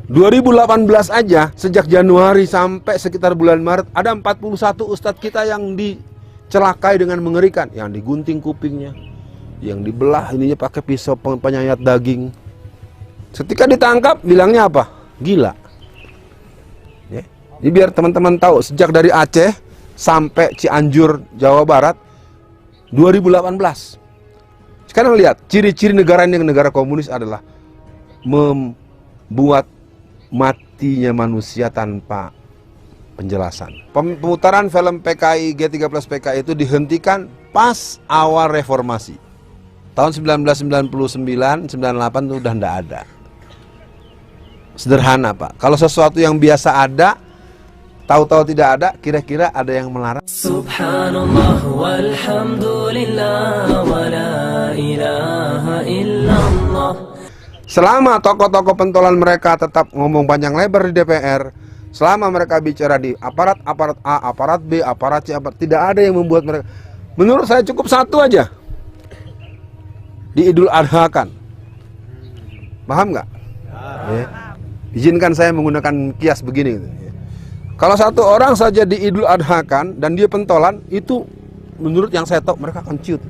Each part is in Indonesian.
2018 aja, sejak Januari sampai sekitar bulan Maret, ada 41 ustadz kita yang dicelakai dengan mengerikan. Yang digunting kupingnya, yang dibelah ininya pakai pisau penyayat daging. Ketika ditangkap, bilangnya apa? Gila. Ya. Ini biar teman-teman tahu, sejak dari Aceh sampai Cianjur, Jawa Barat, 2018. Sekarang lihat, ciri-ciri negara ini, negara komunis adalah membuat matinya manusia tanpa penjelasan. Pemutaran film PKI G13 PKI itu dihentikan pas awal reformasi. Tahun 1999, 98 itu udah ndak ada. Sederhana Pak, kalau sesuatu yang biasa ada, tahu-tahu tidak ada, kira-kira ada yang melarang. Subhanallah walhamdulillah wa la ilaha illallah. Selama tokoh-tokoh pentolan mereka tetap ngomong panjang lebar di DPR, selama mereka bicara di aparat A, aparat B, aparat C, tidak ada yang membuat mereka. Menurut saya cukup satu aja. Di Idul Adha kan. Paham nggak? Ya. Izinkan saya menggunakan kias begini. Kalau satu orang saja di Idul Adha kan dan dia pentolan, itu menurut yang saya tahu mereka akan ciut.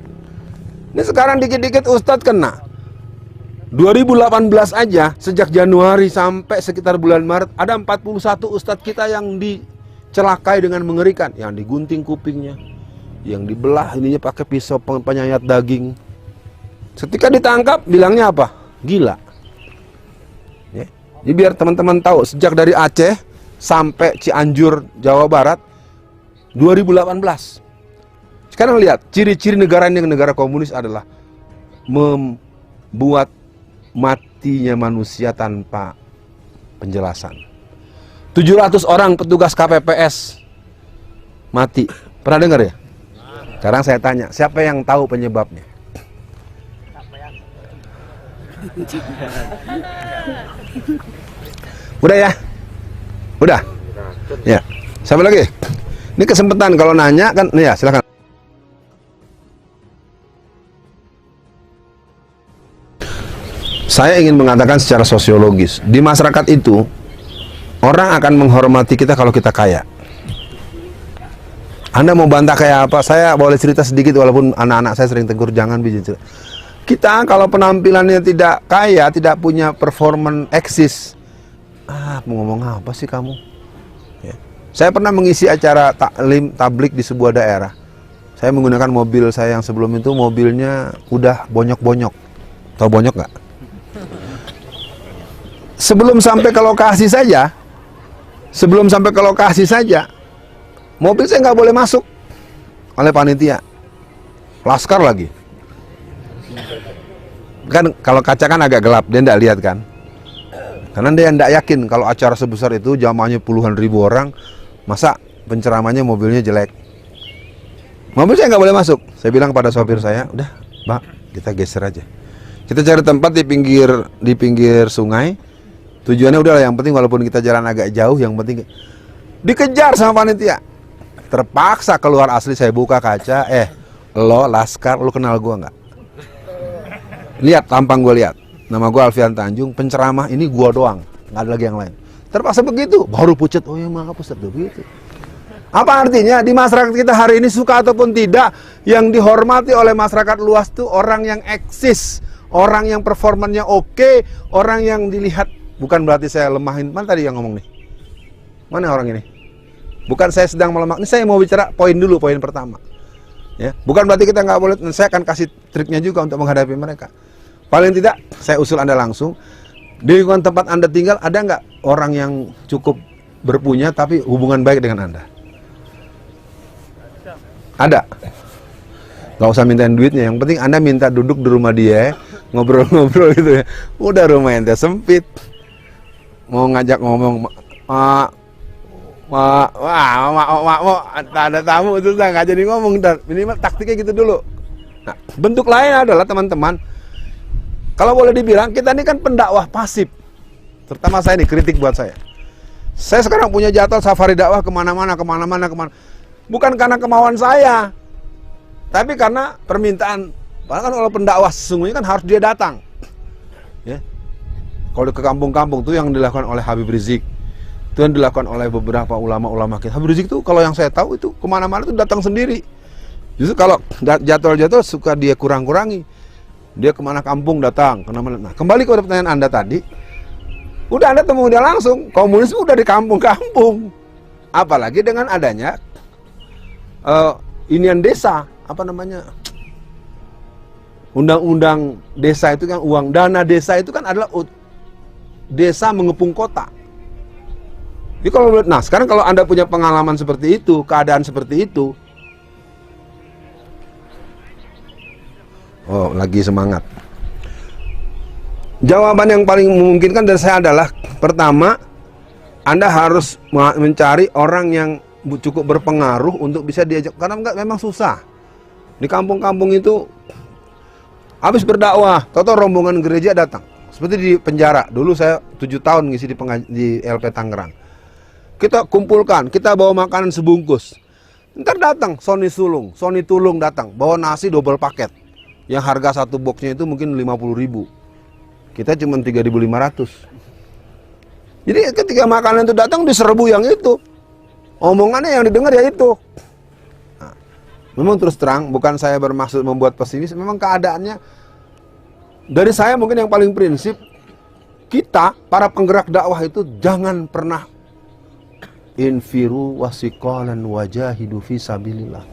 Ini sekarang dikit-dikit ustadz kena. 2018 aja, sejak Januari sampai sekitar bulan Maret, ada 41 ustadz kita yang dicelakai dengan mengerikan. Yang digunting kupingnya, yang dibelah ininya pakai pisau penyayat daging. Ketika ditangkap, bilangnya apa? Gila. Ya. Jadi biar teman-teman tahu, sejak dari Aceh sampai Cianjur, Jawa Barat, 2018. Sekarang lihat, ciri-ciri negara ini, negara komunis adalah membuat matinya manusia tanpa penjelasan. 700 orang petugas KPPS mati. Pernah dengar ya? Sekarang saya tanya, siapa yang tahu penyebabnya? Udah ya? Udah? Ya. Siapa lagi? Ini kesempatan kalau nanya kan, nih ya, silakan. Saya ingin mengatakan secara sosiologis, di masyarakat itu orang akan menghormati kita kalau kita kaya. Anda mau bantah kayak apa? Saya boleh cerita sedikit walaupun anak-anak saya sering tegur, jangan bikin cerita. Kita kalau penampilannya tidak kaya, tidak punya performance eksis, mau ngomong apa sih kamu? Ya. Saya pernah mengisi acara taklim tablik di sebuah daerah. Saya menggunakan mobil saya yang sebelum itu, mobilnya udah bonyok-bonyok. Tahu bonyok nggak? Sebelum sampai ke lokasi saja, mobil saya nggak boleh masuk oleh panitia. Laskar lagi. Kan kalau kaca kan agak gelap, dia nggak lihat kan. Karena dia nggak yakin kalau acara sebesar itu jamaahnya puluhan ribu orang, masa penceramanya mobilnya jelek. Mobil saya nggak boleh masuk. Saya bilang pada sopir saya, udah, Pak, kita geser aja. Kita cari tempat di pinggir sungai. Tujuannya udahlah, yang penting walaupun kita jalan agak jauh, yang penting dikejar sama panitia. Terpaksa keluar asli, saya buka kaca, lo Laskar, lo kenal gua nggak? Lihat tampang gue, lihat. Nama gue Alfian Tanjung, penceramah ini gua doang, nggak ada lagi yang lain. Terpaksa begitu, baru pucet, oh ya maaf Ustaz, begitu. Apa artinya? Di masyarakat kita hari ini, suka ataupun tidak, yang dihormati oleh masyarakat luas tuh orang yang eksis, orang yang performanya oke, orang yang dilihat. Bukan berarti saya lemahin. Mana tadi yang ngomong nih? Mana orang ini? Bukan saya sedang melemah. Ini saya mau bicara poin dulu, poin pertama. Ya, bukan berarti kita nggak boleh. Saya akan kasih triknya juga untuk menghadapi mereka. Paling tidak, saya usul Anda langsung. Di lingkungan tempat Anda tinggal, ada nggak orang yang cukup berpunya tapi hubungan baik dengan Anda? Ada. Nggak usah mintain duitnya. Yang penting Anda minta duduk di rumah dia, ngobrol-ngobrol gitu ya. Udah rumah ente sempit. Mau ngajak ngomong, ada tamu itu nggak jadi ngomong, minimal taktiknya gitu dulu. Nah, bentuk lain adalah teman-teman, kalau boleh dibilang kita ini kan pendakwah pasif, terutama saya ini kritik buat saya. Saya sekarang punya jadwal safari dakwah kemana-mana, bukan karena kemauan saya, tapi karena permintaan. Karena kan kalau pendakwah sesungguhnya kan harus dia datang. Ya. Kalau ke kampung-kampung tuh yang dilakukan oleh Habib Rizik, itu yang dilakukan oleh beberapa ulama-ulama kita. Habib Rizik tuh kalau yang saya tahu itu kemana-mana tuh datang sendiri. Justru kalau jadwal-jadwal suka dia kurang-kurangi. Dia kemana kampung datang, kemana. Nah, kembali kepada pertanyaan Anda tadi, udah Anda temu dia langsung, komunis udah di kampung-kampung. Apalagi dengan adanya inian desa, apa namanya? Undang-undang desa itu kan uang dana desa itu kan adalah desa mengepung kota. Jadi kalau nah sekarang kalau Anda punya pengalaman seperti itu, keadaan seperti itu, oh lagi semangat. Jawaban yang paling memungkinkan dari saya adalah pertama, Anda harus mencari orang yang cukup berpengaruh untuk bisa diajak, karena enggak memang susah. Di kampung-kampung itu habis berdakwah, tahu-tahu rombongan gereja datang. Seperti di penjara, dulu saya 7 tahun ngisi di LP Tangerang. Kita kumpulkan, kita bawa makanan sebungkus. Ntar datang Sony Tulung datang, bawa nasi double paket. Yang harga satu boxnya itu mungkin 50.000. Kita cuma 3.500. Jadi ketika makanan itu datang diserbu yang itu. Omongannya yang didengar ya itu. Nah, memang terus terang, bukan saya bermaksud membuat pesimis, memang keadaannya. Dari saya mungkin yang paling prinsip, kita para penggerak dakwah itu jangan pernah infiru wasiqalan wajahidu fi sabilillah.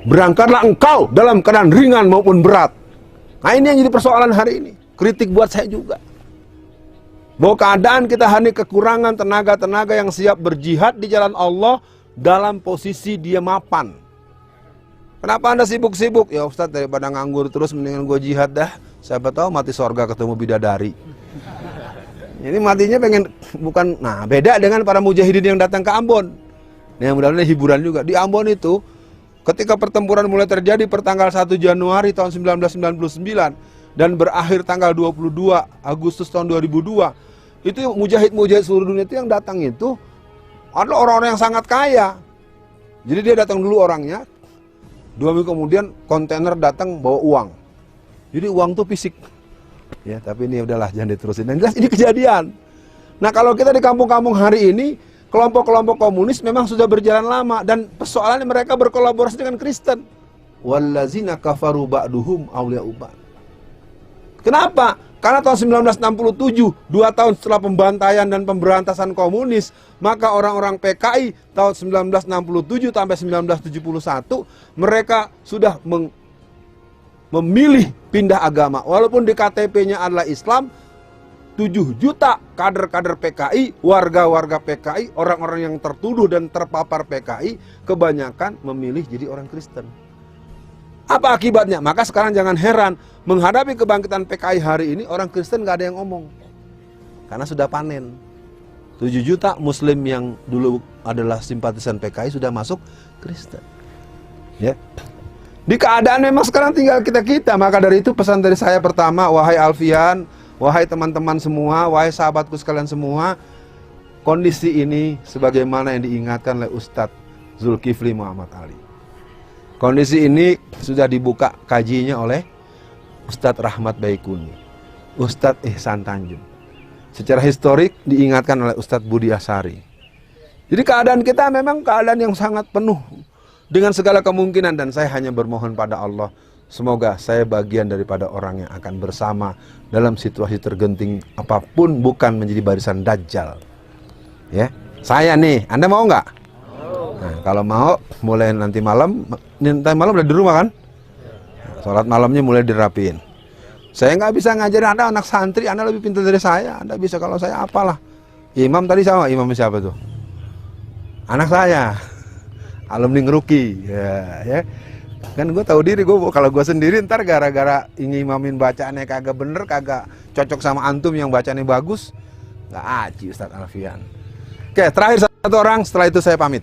Berangkatlah engkau dalam keadaan ringan maupun berat. Nah ini yang jadi persoalan hari ini. Kritik buat saya juga. Bahwa keadaan kita hanya kekurangan tenaga-tenaga yang siap berjihad di jalan Allah dalam posisi dia mapan. Kenapa Anda sibuk-sibuk? Ya Ustadz, daripada nganggur terus mendingan gue jihad dah. Siapa tahu mati sorga ketemu bidadari. Ini matinya pengen bukan. Nah beda dengan para mujahidin yang datang ke Ambon. Nah mudah-mudahan hiburan juga. Di Ambon itu ketika pertempuran mulai terjadi pertanggal 1 Januari tahun 1999 dan berakhir tanggal 22 Agustus tahun 2002, itu mujahid-mujahid seluruh dunia itu yang datang itu adalah orang-orang yang sangat kaya. Jadi dia datang dulu orangnya, 2 minggu kemudian kontainer datang bawa uang. Jadi uang tuh fisik. Ya, tapi ini udahlah jangan diterusin. Dan jelas ini kejadian. Nah, kalau kita di kampung-kampung hari ini, kelompok-kelompok komunis memang sudah berjalan lama dan persoalannya mereka berkolaborasi dengan Kristen. Wallazina kafaru ba'duhum awliya'u ba'd. Kenapa? Karena tahun 1967, 2 tahun setelah pembantaian dan pemberantasan komunis, maka orang-orang PKI tahun 1967 sampai 1971 mereka sudah memilih pindah agama. Walaupun di KTP-nya adalah Islam, 7 juta kader-kader PKI, warga-warga PKI, orang-orang yang tertuduh dan terpapar PKI, kebanyakan memilih jadi orang Kristen. Apa akibatnya? Maka sekarang jangan heran, menghadapi kebangkitan PKI hari ini, orang Kristen gak ada yang ngomong. Karena sudah panen. 7 juta Muslim yang dulu adalah simpatisan PKI sudah masuk Kristen. Ya. Di keadaan memang sekarang tinggal kita-kita. Maka dari itu pesan dari saya pertama, wahai Alfian, wahai teman-teman semua, wahai sahabatku sekalian semua, kondisi ini sebagaimana yang diingatkan oleh Ustadz Zulkifli Muhammad Ali. Kondisi ini sudah dibuka kajinya oleh Ustadz Rahmat Baikuni, Ustadz Ihsan Tanjung. Secara historik diingatkan oleh Ustadz Budi Asari. Jadi keadaan kita memang keadaan yang sangat penuh dengan segala kemungkinan, dan saya hanya bermohon pada Allah, semoga saya bagian daripada orang yang akan bersama dalam situasi tergenting apapun, bukan menjadi barisan Dajjal. Ya, saya nih, Anda mau nggak? Nah, kalau mau, mulai nanti malam udah di rumah kan? Sholat malamnya mulai dirapiin. Saya nggak bisa ngajarin Anda anak santri, Anda lebih pintar dari saya. Anda bisa, kalau saya apalah. Imam tadi sama, imam siapa tuh? Anak saya, alumni Ngeruki. Ya. Kan gue tahu diri, kalau gue sendiri ntar gara-gara ingin imamin bacaannya kagak bener, kagak cocok sama antum yang bacaannya bagus, nggak aji Ustadz Alfian. Oke, terakhir satu orang, setelah itu saya pamit.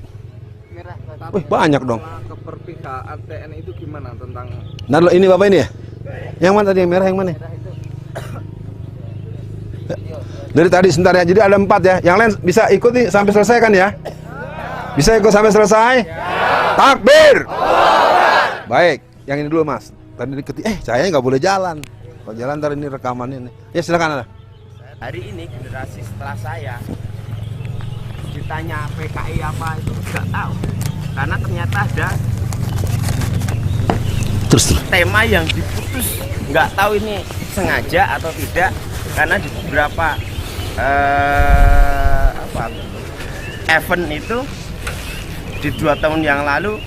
Wih, banyak dong. Keperpihakan TNI itu gimana tentang? Nah, ini Bapak ini ya? Yang mana tadi, yang merah yang mana? Dari tadi sebentar ya, jadi ada 4 ya. Yang lain bisa ikuti sampai selesai kan ya? Bisa ikut sampai selesai? Takbir! Baik, yang ini dulu Mas. Tadi diketik, saya nggak boleh jalan. Kalau jalan ntar ini rekamannya nih. Ya silakan Anda. Saya hari ini generasi setelah saya ditanya PKI apa itu nggak tahu, karena ternyata ada Terus tema yang diputus, nggak tahu ini sengaja atau tidak, karena di beberapa event itu di 2 tahun yang lalu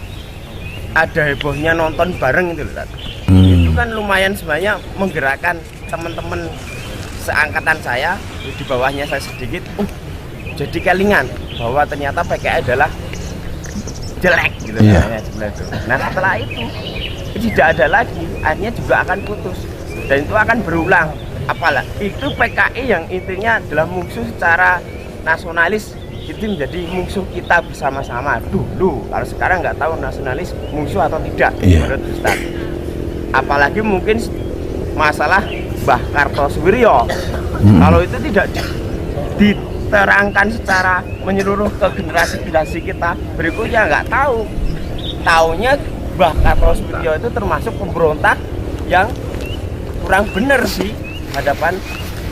ada hebohnya nonton bareng itu loh. Itu kan lumayan sebenarnya menggerakkan teman-teman seangkatan saya, di bawahnya saya sedikit, jadi kelingan bahwa ternyata PKI adalah jelek gitu. Iya. Nah setelah itu tidak ada lagi, akhirnya juga akan putus dan itu akan berulang. Apalagi itu PKI yang intinya adalah musuh secara nasionalis, itu menjadi musuh kita bersama-sama dulu. Kalau sekarang nggak tahu nasionalis musuh atau tidak, menurut Ustaz. Apalagi mungkin masalah Mbah Kartosuwiryo, kalau itu tidak diterangkan secara menyeluruh ke generasi kita berikutnya, nggak tahu. Taunya Mbah Kartosuwiryo itu termasuk pemberontak yang kurang benar sih hadapan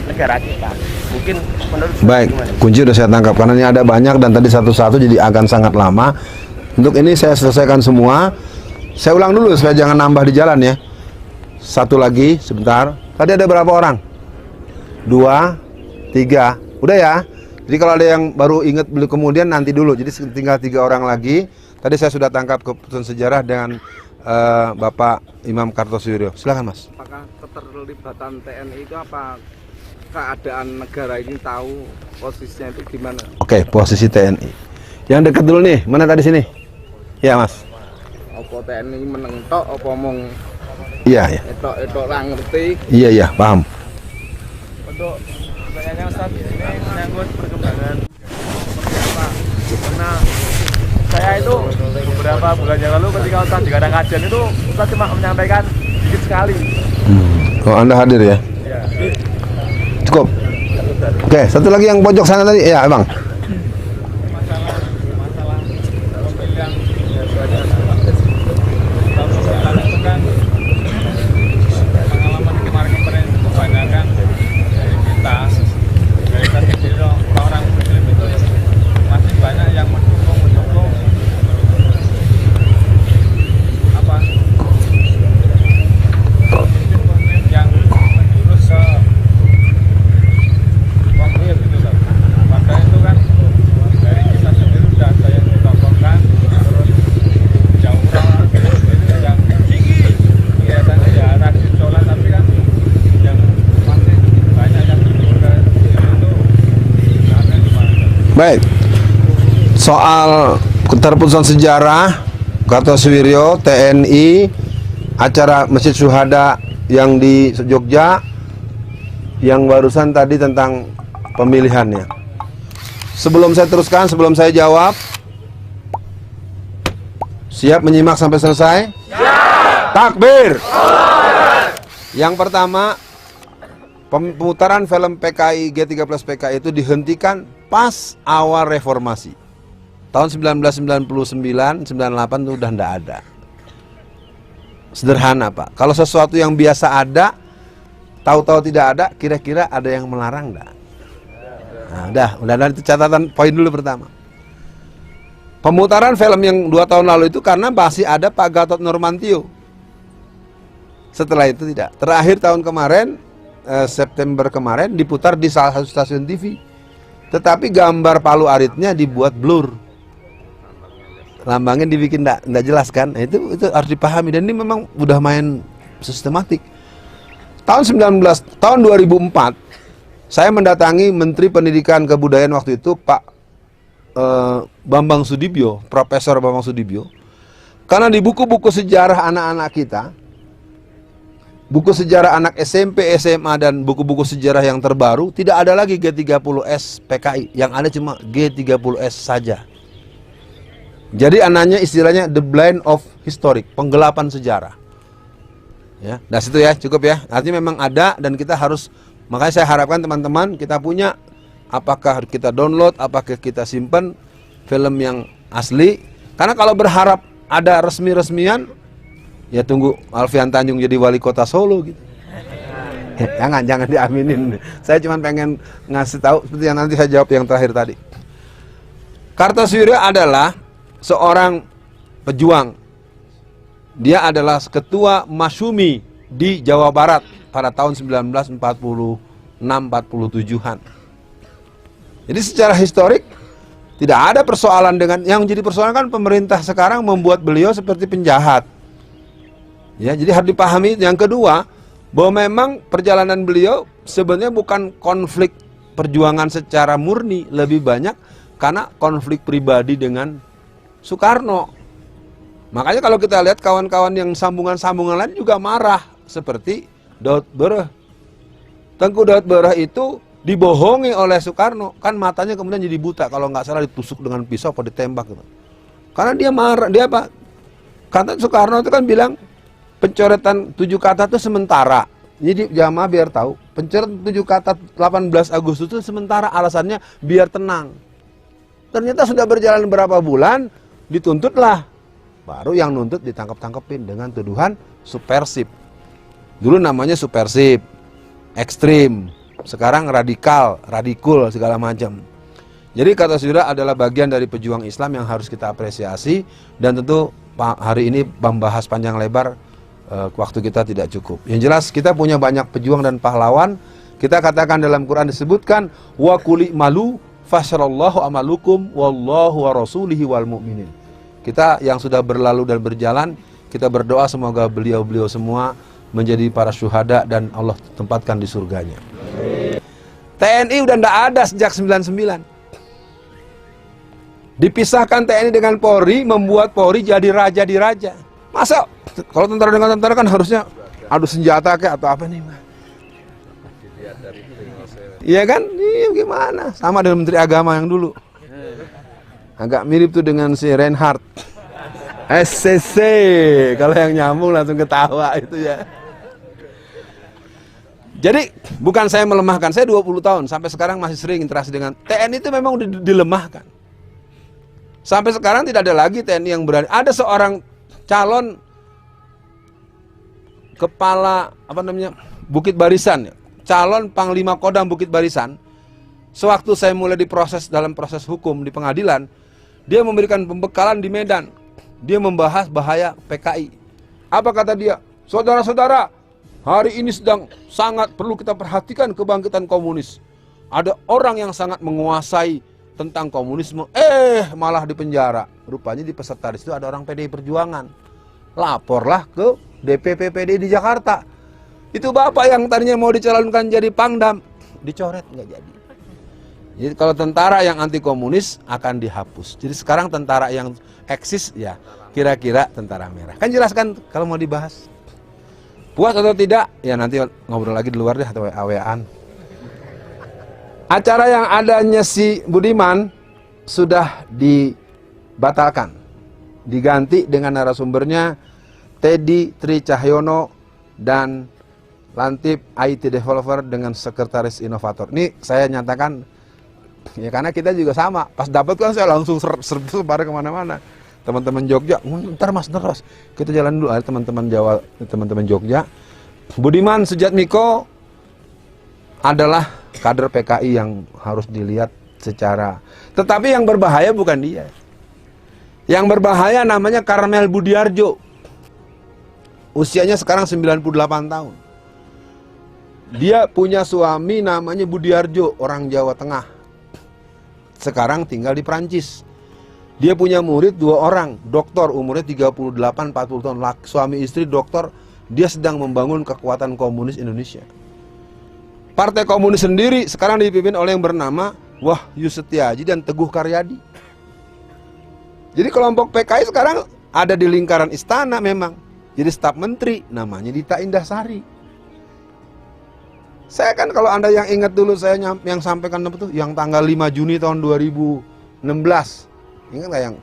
negara kita. Mungkin menurut Baik, kunci udah saya tangkap karena ini ada banyak dan tadi satu-satu jadi akan sangat lama. Untuk ini saya selesaikan semua. Saya ulang dulu supaya jangan nambah di jalan ya. Satu lagi sebentar. Tadi ada berapa orang? 2, 3. Udah ya. Jadi kalau ada yang baru ingat kemudian nanti dulu. Jadi tinggal 3 orang lagi. Tadi saya sudah tangkap keputusan sejarah dengan Bapak Imam Kartosuwiryo. Silakan Mas. Apakah keterlibatan TNI itu apa keadaan negara ini tahu posisinya itu gimana? Oke, posisi TNI. Yang dekat dulu nih, mana tadi sini? Ya Mas. Apa TNI meneng tok apa mong Iya, iya. etok lah ngerti? Iya, iya, paham. Untuk pertanyaannya Ustaz, ini menyangkut perkembangan seperti apa? Karena saya itu beberapa bulan yang lalu ketika Ustaz di kadang kajian itu Ustaz cuma menyampaikan sedikit sekali. Oh, Anda hadir ya? Ya. Cukup. Oke, satu lagi yang pojok sana tadi. Ya, Bang. Masalah pemilihan itu kan pengalaman kemarin kebanyakan dari kita sendiri orang-orang muslim itu masih banyak yang mendukung apa pemimpin yang menjurus ke wakil gitu loh. Maka itu kan dari kita sendiri sudah ada yang dilaporkan, terus jauh orang itu yang kelihatannya ya rajin sholat, tapi kan yang masih banyak yang itu akan gimana? Baik. Soal keterputusan sejarah Kartosuwiryo, TNI, acara Masjid Syuhada yang di Jogja, yang barusan tadi tentang pemilihannya. Sebelum saya teruskan, sebelum saya jawab, siap menyimak sampai selesai? Takbir! Yang pertama, pemutaran film PKI G13 PKI itu dihentikan pas awal reformasi. Tahun 1999, 98 itu udah ndak ada. Sederhana Pak. Kalau sesuatu yang biasa ada, tahu-tahu tidak ada, kira-kira ada yang melarang ndak? Nah, udah itu catatan poin dulu pertama. Pemutaran film yang 2 tahun lalu itu karena masih ada Pak Gatot Nurmantio. Setelah itu tidak. Terakhir tahun kemarin, September kemarin diputar di salah satu stasiun TV. Tetapi gambar Palu Aritnya dibuat blur. Lambangnya dibikin enggak jelas kan? Nah, itu harus dipahami dan ini memang udah main sistematik. Tahun 2004 saya mendatangi Menteri Pendidikan Kebudayaan waktu itu Pak Bambang Sudibyo, Profesor Bambang Sudibyo. Karena di buku-buku sejarah anak-anak kita, buku sejarah anak SMP, SMA dan buku-buku sejarah yang terbaru tidak ada lagi G30S PKI, yang ada cuma G30S saja. Jadi anaknya istilahnya the blind of historic, penggelapan sejarah. Ya, nah situ ya, cukup ya. Artinya memang ada dan kita harus, makanya saya harapkan teman-teman kita punya, apakah kita download, apakah kita simpan film yang asli. Karena kalau berharap ada resmi-resmian, ya tunggu Alfian Tanjung jadi wali kota Solo gitu. Jangan diaminin. Saya cuma pengen ngasih tahu seperti yang nanti saya jawab yang terakhir tadi. Kartosuryo adalah seorang pejuang. Dia adalah ketua Masyumi di Jawa Barat pada tahun 1946-47-an. Jadi secara historik tidak ada persoalan dengan yang jadi persoalan kan pemerintah sekarang membuat beliau seperti penjahat. Ya, jadi harus dipahami. Yang kedua, bahwa memang perjalanan beliau sebenarnya bukan konflik perjuangan secara murni, lebih banyak karena konflik pribadi dengan Soekarno. Makanya kalau kita lihat kawan-kawan yang sambungan-sambungan lain juga marah, seperti Daud Bereh. Tengku Daud Bereh itu dibohongi oleh Soekarno, kan matanya kemudian jadi buta kalau nggak salah ditusuk dengan pisau atau ditembak gitu. Karena dia marah, dia apa? Kata Soekarno itu kan bilang pencoretan 7 kata itu sementara. Jadi jamaah biar tahu, pencoretan 7 kata 18 Agustus itu sementara, alasannya biar tenang. Ternyata sudah berjalan berapa bulan, dituntutlah. Baru yang nuntut ditangkap-tangkepin dengan tuduhan subversif. Dulu namanya subversif, ekstrim, sekarang radikal, radikul, segala macam. Jadi Kartosuryo adalah bagian dari pejuang Islam yang harus kita apresiasi. Dan tentu hari ini membahas panjang lebar, waktu kita tidak cukup. Yang jelas kita punya banyak pejuang dan pahlawan. Kita katakan dalam Quran disebutkan, wa kuli malu fasyarallahu amalukum wallahu wa rasulihi wal mu'minin. Kita yang sudah berlalu dan berjalan, kita berdoa semoga beliau-beliau semua menjadi para syuhada dan Allah tempatkan di surganya. TNI udah ndak ada sejak 99. Dipisahkan TNI dengan Polri, membuat Polri jadi raja di raja. Masa kalau tentara dengan tentara kan harusnya adu senjata kayak atau apa nih, Mas? Iya kan? Iya gimana? Sama dengan Menteri Agama yang dulu. Agak mirip tuh dengan si Reinhardt. SCC. Kalau yang nyambung langsung ketawa itu ya. Jadi bukan saya melemahkan, saya 20 tahun sampai sekarang masih sering interaksi dengan TNI. Itu memang dilemahkan. Sampai sekarang tidak ada lagi TNI yang berani. Ada seorang calon kepala Bukit Barisan, calon Panglima Kodam Bukit Barisan. Sewaktu saya mulai diproses dalam proses hukum di pengadilan, dia memberikan pembekalan di Medan. Dia membahas bahaya PKI. Apa kata dia? Saudara-saudara, hari ini sedang sangat perlu kita perhatikan kebangkitan komunis. Ada orang yang sangat menguasai tentang komunisme, malah di penjara. Rupanya di peserta di situ ada orang PDI Perjuangan. Laporlah ke DPP PDI di Jakarta. Itu bapak yang tadinya mau dicalonkan jadi Pangdam, dicoret, nggak jadi. Jadi kalau tentara yang anti komunis akan dihapus. Jadi sekarang tentara yang eksis ya kira-kira tentara merah. Kan jelas kan kalau mau dibahas. Puas atau tidak? Ya nanti ngobrol lagi di luar deh atau WA-an. Acara yang adanya si Budiman sudah dibatalkan. Diganti dengan narasumbernya Teddy Tri Cahyono dan Lantip IT Developer dengan Sekretaris Inovator. Ini saya nyatakan ya karena kita juga sama. Pas dapat kan saya langsung sebar kemana-mana. Teman-teman Jogja, ntar Mas terus kita jalan dulu. Ada teman-teman Jawa, teman-teman Jogja. Budiman Sujatmiko adalah kader PKI yang harus dilihat secara. Tetapi yang berbahaya bukan dia. Yang berbahaya namanya Karmel Budiarjo. Usianya sekarang 98 tahun. Dia punya suami namanya Budiarjo, orang Jawa Tengah. Sekarang tinggal di Prancis. Dia punya murid 2 orang, doktor umurnya 38-40 tahun, suami istri doktor. Dia sedang membangun kekuatan komunis Indonesia. Partai Komunis sendiri sekarang dipimpin oleh yang bernama Wahyu Setiaji dan Teguh Karyadi. Jadi kelompok PKI sekarang ada di lingkaran istana memang. Jadi staf menteri namanya Dita Indahsari. Saya kan kalau Anda yang ingat dulu saya yang sampaikan apa tuh yang tanggal 5 Juni tahun 2016. Ingat nggak yang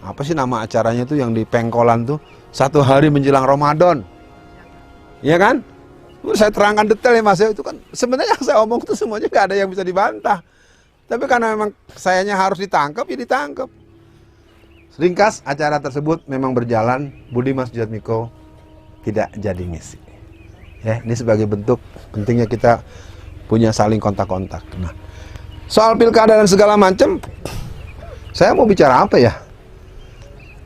apa sih nama acaranya tuh yang di Pengkolan tuh 1 hari menjelang Ramadan. Iya kan? Saya terangkan detail ya Mas, itu kan sebenarnya yang saya omong itu semuanya nggak ada yang bisa dibantah. Tapi karena memang sayanya harus ditangkap ya ditangkap. Ringkas, acara tersebut memang berjalan. Budiman Sujatmiko tidak jadi ngisi. Ya, ini sebagai bentuk pentingnya kita punya saling kontak-kontak. Nah, soal pilkada dan segala macam, saya mau bicara apa ya?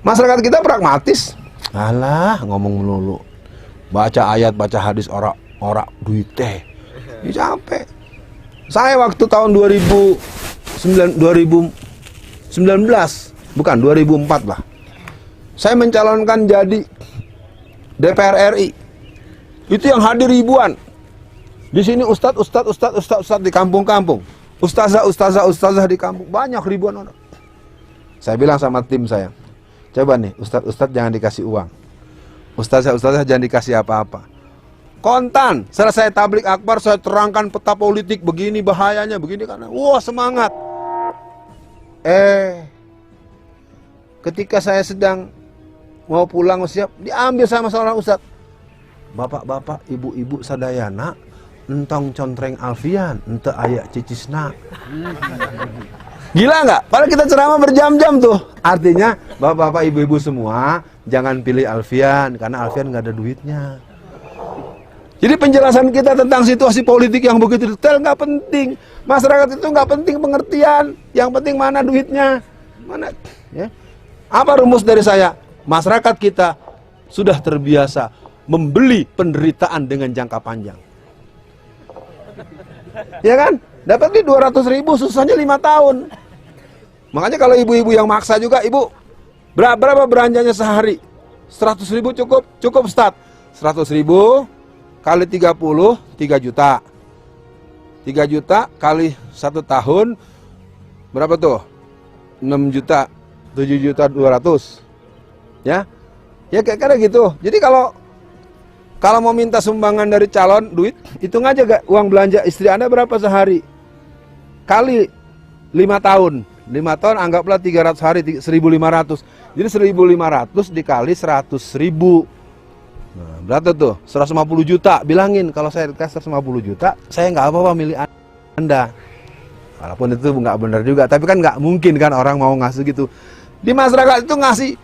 Masyarakat kita pragmatis. Alah, ngomong melulu. Baca ayat, baca hadis, ora duit teh. Ini capek. Saya waktu tahun 2019, bukan 2004 lah. Saya mencalonkan jadi DPR RI. Itu yang hadir ribuan. Di sini ustadz di kampung-kampung. Ustazah di kampung. Banyak ribuan orang. Saya bilang sama tim saya, coba nih, ustadz jangan dikasih uang. Ustazah jangan dikasih apa-apa. Kontan, selesai tablik akbar saya terangkan peta politik begini bahayanya, begini karena wah semangat. Ketika saya sedang mau pulang siap, diambil sama seorang ustadz. Bapak-bapak, ibu-ibu sadayana, entong contreng alfian, ente ayak cicisna. Gila nggak? Padahal kita ceramah berjam-jam tuh. Artinya, bapak-bapak, ibu-ibu semua, jangan pilih alfian, karena alfian nggak ada duitnya. Jadi penjelasan kita tentang situasi politik yang begitu detail nggak penting. Masyarakat itu nggak penting pengertian. Yang penting mana duitnya. Mana? Ya. Apa rumus dari saya? Masyarakat kita sudah terbiasa membeli penderitaan dengan jangka panjang. Ya kan? Dapat di 200.000, susahnya 5 tahun. Makanya kalau ibu-ibu yang maksa juga, ibu berapa beranjanya sehari? 100.000 cukup start. 100.000 kali 30, 3 juta. 3 juta kali 1 tahun, berapa tuh? 6 juta, 7.200.000. Ya, ya kayak gitu. Jadi kalau mau minta sumbangan dari calon duit, hitung aja gak uang belanja istri Anda berapa sehari? Kali 5 tahun. 5 tahun anggaplah 300 hari, 1.500. Jadi 1.500 dikali 100.000. Nah, berapa tuh? 150 juta. Bilangin kalau saya dikasih 150 juta, saya nggak apa-apa milih Anda. Walaupun itu nggak benar juga, tapi kan nggak mungkin kan orang mau ngasih gitu. Di masyarakat itu ngasih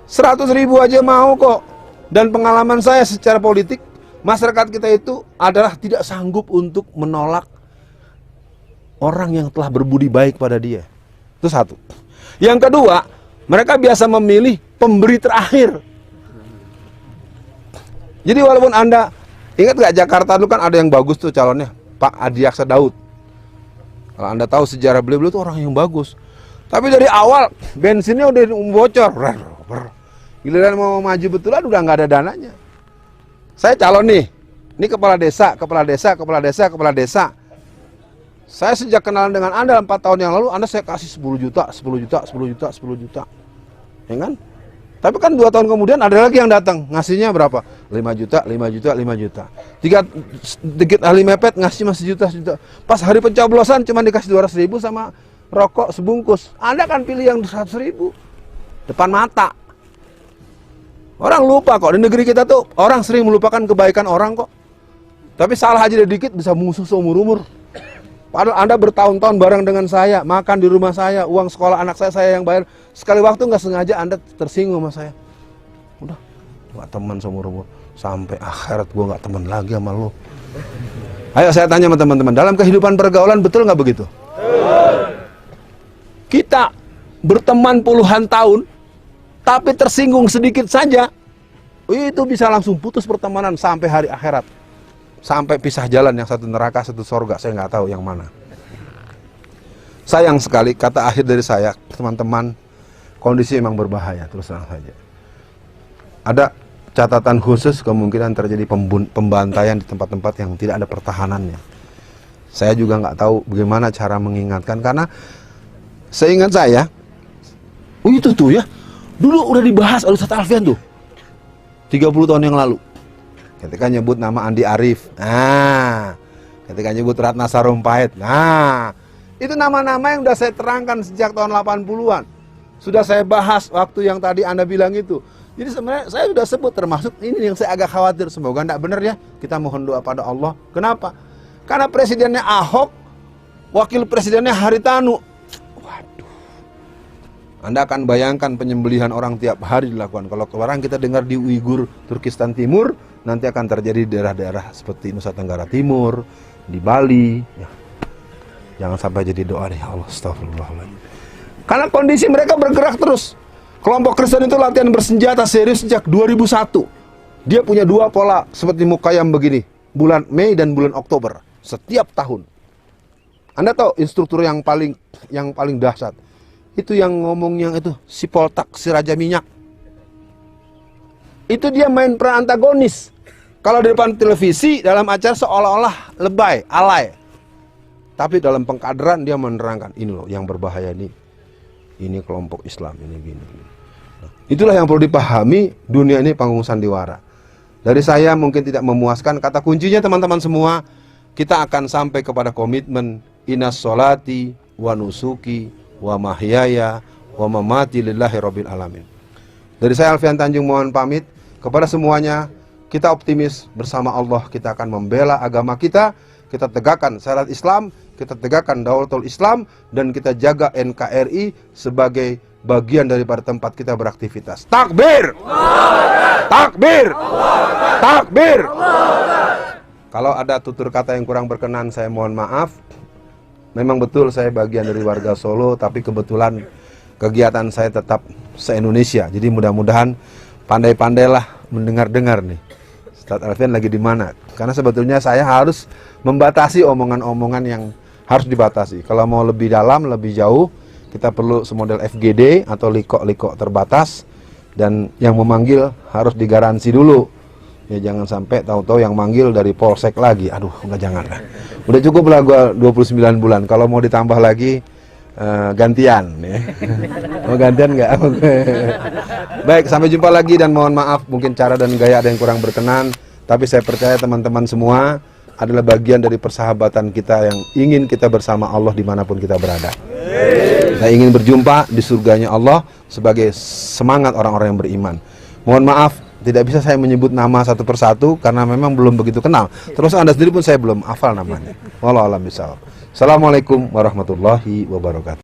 100.000 aja mau kok. Dan pengalaman saya secara politik, masyarakat kita itu adalah tidak sanggup untuk menolak orang yang telah berbudi baik pada dia. Itu satu. Yang kedua, mereka biasa memilih pemberi terakhir. Jadi walaupun Anda, ingat gak Jakarta dulu kan ada yang bagus tuh calonnya, Pak Adiaksa Daud. Kalau Anda tahu sejarah beliau itu orang yang bagus. Tapi dari awal bensinnya udah bocor. Giliran mau maju betulan udah nggak ada dananya. Saya calon nih, ini kepala desa. Saya sejak kenalan dengan Anda 4 tahun yang lalu, Anda saya kasih 10 juta. Ya kan? Tapi kan 2 tahun kemudian ada lagi yang datang, ngasihnya berapa? 5 juta. Dikit ahli mepet ngasih masih sejuta. Pas hari pencoblosan cuma dikasih 200.000 sama rokok sebungkus. Anda kan pilih yang 100.000 depan mata. Orang lupa kok, di negeri kita tuh orang sering melupakan kebaikan orang kok. Tapi salah aja dikit bisa musuh seumur-umur. Padahal Anda bertahun-tahun bareng dengan saya, makan di rumah saya, uang sekolah anak saya yang bayar. Sekali waktu nggak sengaja Anda tersinggung sama saya. Udah, nggak teman seumur-umur. Sampai akhirat gue nggak teman lagi sama lo. Ayo saya tanya sama teman-teman, dalam kehidupan pergaulan betul nggak begitu? Kita berteman puluhan tahun, tapi tersinggung sedikit saja, itu bisa langsung putus pertemanan sampai hari akhirat. Sampai pisah jalan, yang satu neraka, satu surga, saya nggak tahu yang mana. Sayang sekali, kata akhir dari saya, teman-teman, kondisi memang berbahaya, terus terang saja. Ada catatan khusus kemungkinan terjadi pembantaian di tempat-tempat yang tidak ada pertahanannya. Saya juga nggak tahu bagaimana cara mengingatkan, karena seingat saya, itu tuh ya, dulu udah dibahas oleh Ustadz Alfian tuh 30 tahun yang lalu. Ketika nyebut nama Andi Arief, ketika nyebut Ratna Sarumpait, itu nama-nama yang udah saya terangkan sejak tahun 80-an. Sudah saya bahas waktu yang tadi Anda bilang itu. Jadi sebenarnya saya sudah sebut, termasuk ini yang saya agak khawatir, semoga tidak benar ya. Kita mohon doa pada Allah. Kenapa? Karena presidennya Ahok, wakil presidennya Haritanu. Anda akan bayangkan penyembelihan orang tiap hari dilakukan. Kalau kemarin kita dengar di Uighur, Turkistan Timur, nanti akan terjadi di daerah-daerah seperti Nusa Tenggara Timur, di Bali. Ya. Jangan sampai jadi doa nih, Allah, astagfirullahaladzim. Karena kondisi mereka bergerak terus. Kelompok Kristen itu latihan bersenjata serius sejak 2001. Dia punya 2 pola seperti Mukayam begini, bulan Mei dan bulan Oktober setiap tahun. Anda tahu instruktur yang paling dahsyat itu yang ngomongnya itu si Poltak, si Raja Minyak. Itu dia main peran antagonis. Kalau di depan televisi dalam acara seolah-olah lebay, alay. Tapi dalam pengkaderan dia menerangkan, ini loh yang berbahaya ini. Ini kelompok Islam, ini gini. Nah, itulah yang perlu dipahami, dunia ini panggung sandiwara. Dari saya mungkin tidak memuaskan, kata kuncinya teman-teman semua, kita akan sampai kepada komitmen inas sholati wa nusuki wa mahyaya wa mamati lillahi rabbil alamin. Dari saya Alfian Tanjung mohon pamit kepada semuanya. Kita optimis bersama Allah kita akan membela agama kita tegakkan syariat Islam, kita tegakkan daulatul Islam, dan kita jaga NKRI sebagai bagian daripada tempat kita beraktivitas. Takbir! Takbir! Takbir! Kalau ada tutur kata yang kurang berkenan saya mohon maaf. Memang betul saya bagian dari warga Solo, tapi kebetulan kegiatan saya tetap se-Indonesia. Jadi mudah-mudahan pandai-pandailah mendengar-dengar nih. Ustadz Alfian lagi di mana? Karena sebetulnya saya harus membatasi omongan-omongan yang harus dibatasi. Kalau mau lebih dalam, lebih jauh, kita perlu semodel FGD atau liko-liko terbatas. Dan yang memanggil harus digaransi dulu. Ya jangan sampai tahu-tahu yang manggil dari polsek lagi. Aduh, enggak, jangan lah. Udah cukup lah gua 29 bulan. Kalau mau ditambah lagi gantian ya. Mau gantian enggak? Baik, sampai jumpa lagi dan mohon maaf mungkin cara dan gaya ada yang kurang berkenan, tapi saya percaya teman-teman semua adalah bagian dari persahabatan kita yang ingin kita bersama Allah dimanapun kita berada. Saya ingin berjumpa di surganya Allah sebagai semangat orang-orang yang beriman. Mohon maaf, tidak bisa saya menyebut nama satu persatu karena memang belum begitu kenal. Terus Anda sendiri pun saya belum hafal namanya. Wallahu a'lam bishawab. Assalamualaikum warahmatullahi wabarakatuh.